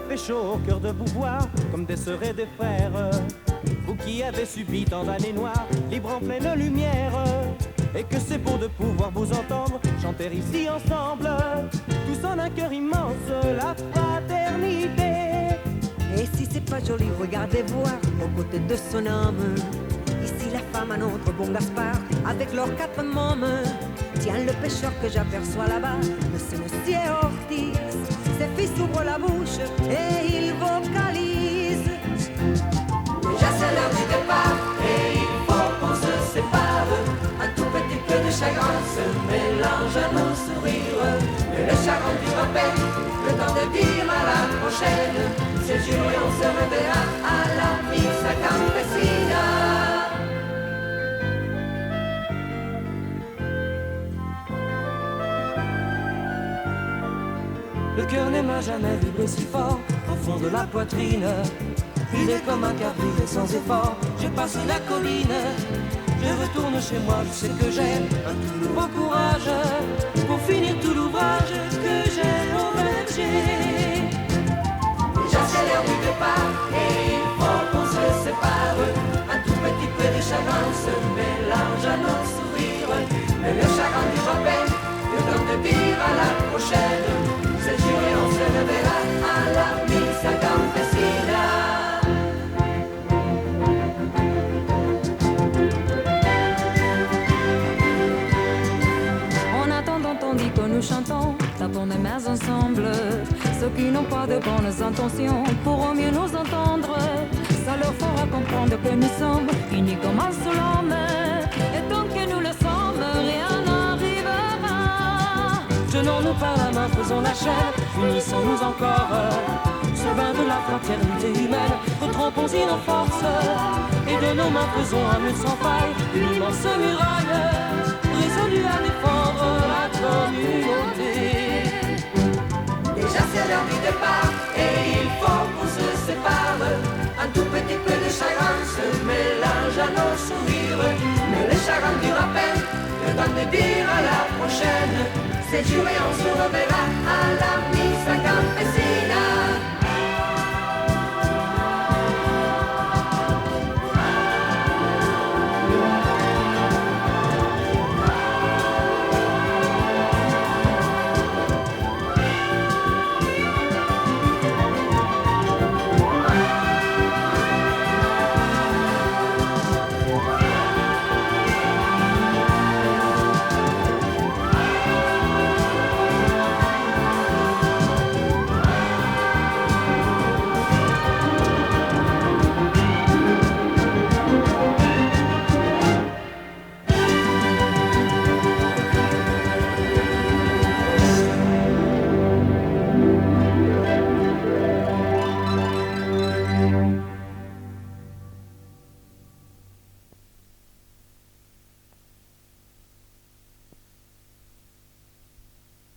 fait chaud au cœur de vous voir, comme des sœurs et des frères. Vous qui avez subi tant d'années noires, libre en pleine lumière. Et que c'est beau de pouvoir vous entendre chanter ici ensemble, tous en un cœur immense, la fraternité. Et si c'est pas joli, regardez voir aux côtés de son homme. Ici la femme à notre bon Gaspard, avec leurs 4 mômes. Tiens le pêcheur que j'aperçois là-bas, monsieur Ortiz. Ses fils ouvrent la bouche et ils vocalisent. Déjà c'est l'heure du départ et il faut qu'on se sépare. Un tout petit peu de chagrin se mélange à nos sourires. Mais le chagrin du rappel, le temps de dire à la prochaine. C'est jour et on se reverra à la misa campesina. Le cœur n'aima jamais vibré si fort au fond de la poitrine. Il est comme un cavalier sans effort. J'ai passé la colline, je retourne chez moi. Je sais que j'ai un tout nouveau courage pour finir tout l'ouvrage que j'ai au verger. Déjà c'est l'heure du départ et il faut qu'on se sépare. Un tout petit peu de chagrin se mélange à nos sourires. Mais le chagrin du rappel, le temps de dire à la prochaine. C'est juré, on se reverra à la misa campesina. En attendant, tandis que nous chantons, tapons les mains ensemble. Ceux qui n'ont pas de bonnes intentions pourront mieux nous entendre. Ça leur fera comprendre que nous sommes unis comme un seul homme. Et tant que nous le sommes, rien n'arrivera. Tenons-nous par la main, faisons la chaîne, unissons-nous encore. Ce bain de la fraternité humaine, retrompons-y nos forces. Et de nos mains faisons un mur sans faille, une immense muraille, résolue à défendre la communauté. Déjà c'est l'heure du départ et il faut qu'on se sépare. Un tout petit peu de chagrin se mélange à nos sourires. Mais le chagrin du rappel, le temps de dire à la prochaine. C'est juré, on se reverra